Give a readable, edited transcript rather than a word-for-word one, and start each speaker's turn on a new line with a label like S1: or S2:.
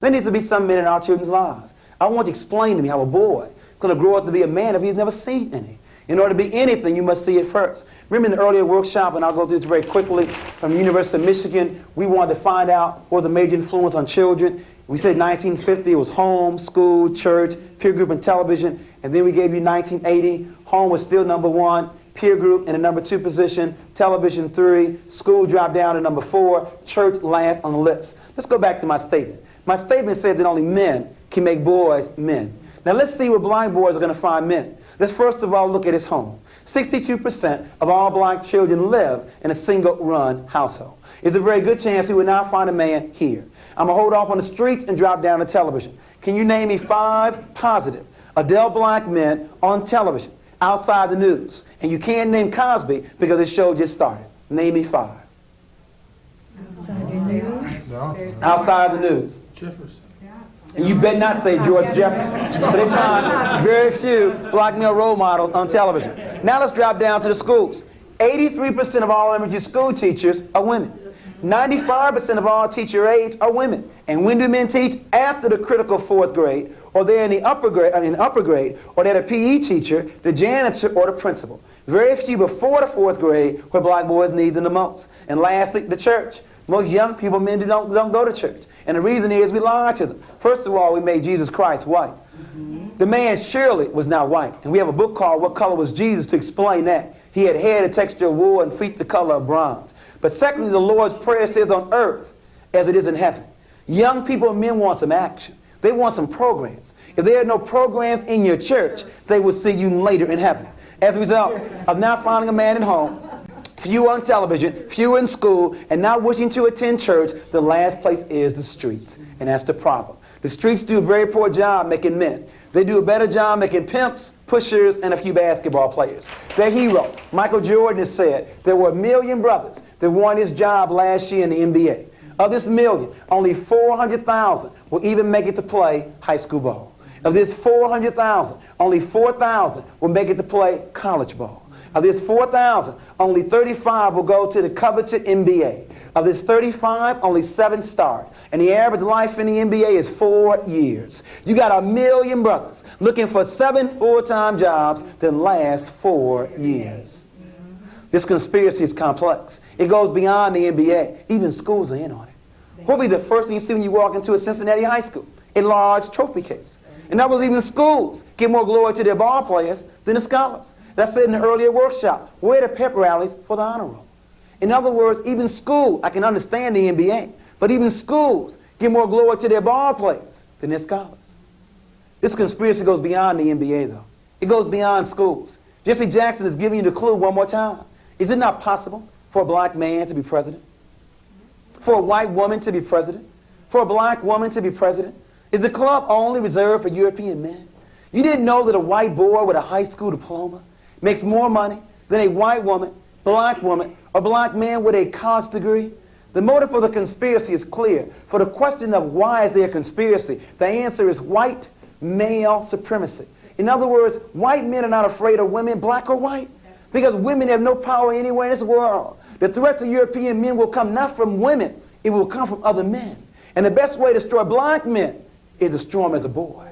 S1: There needs to be some men in our children's lives. I want you to explain to me how a boy is going to grow up to be a man if he's never seen any. In order to be anything, you must see it first. Remember in the earlier workshop, and I'll go through this very quickly, from the University of Michigan, we wanted to find out what was the major influence on children. We said 1950, it was home, school, church, peer group, and television. And then we gave you 1980. Home was still number 1, peer group in the number 2 position, television 3, school dropped down to number 4, church last on the list. Let's go back to my statement. My statement said that only men can make boys men. Now let's see where black boys are going to find men. Let's first of all look at his home. 62% of all black children live in a single-run household. It's a very good chance he would not find a man here. I'm going to hold off on the streets and drop down to television. Can you name me 5 positive adult black men on television outside the news? And you can't name Cosby because the show just started. Name me 5.
S2: Outside the news?
S3: No.
S1: Outside the news.
S3: Jefferson.
S1: And you better not say George Jefferson. So they find very few black male role models on television. Now let's drop down to the schools. 83% of all elementary school teachers are women. 95% of all teacher aides are women. And when do men teach? After the critical 4th grade, or they're in the upper grade, or they're the PE teacher, the janitor, or the principal. Very few before the 4th grade where black boys need them the most. And lastly, the church. Most young people, men, don't go to church. And the reason is we lie to them. First of all, we made Jesus Christ white. The man surely was not white. And we have a book called What Color Was Jesus to explain that. He had hair the texture of wool and feet the color of bronze. But secondly, the Lord's Prayer says on earth as it is in heaven. Young people and men want some action. They want some programs. If there are no programs in your church, they will see you later in heaven. As a result of not finding a man at home, few on television, few in school, and not wishing to attend church, the last place is the streets. And that's the problem. The streets do a very poor job making men. They do a better job making pimps, pushers, and a few basketball players. Their hero, Michael Jordan, has said there were 1 million brothers that won his job last year in the NBA. Of this 1 million, only 400,000 will even make it to play high school ball. Of this 400,000, only 4,000 will make it to play college ball. Of this 4,000, only 35 will go to the coveted NBA. Of this 35, only 7 start. And the average life in the NBA is 4 years. You got 1 million brothers looking for 7 full-time jobs that last 4 years. This conspiracy is complex. It goes beyond the NBA. Even schools are in on it. What will be the first thing you see when you walk into a Cincinnati high school? A large trophy case. In other words, even schools give more glory to their ball players than the scholars. That's said in the earlier workshop. Where are the pep rallies for the honor roll? In other words, even school, I can understand the NBA, but even schools give more glory to their ball players than their scholars. This conspiracy goes beyond the NBA, though. It goes beyond schools. Jesse Jackson is giving you the clue one more time. Is it not possible for a black man to be president? For a white woman to be president? For a black woman to be president? Is the club only reserved for European men? You didn't know that a white boy with a high school diploma makes more money than a white woman, or black man with a college degree? The motive for the conspiracy is clear. For the question of why is there a conspiracy, the answer is white male supremacy. In other words, white men are not afraid of women, black or white, because women have no power anywhere in this world. The threat to European men will come not from women, it will come from other men. And the best way to destroy black men is to destroy them as a boy.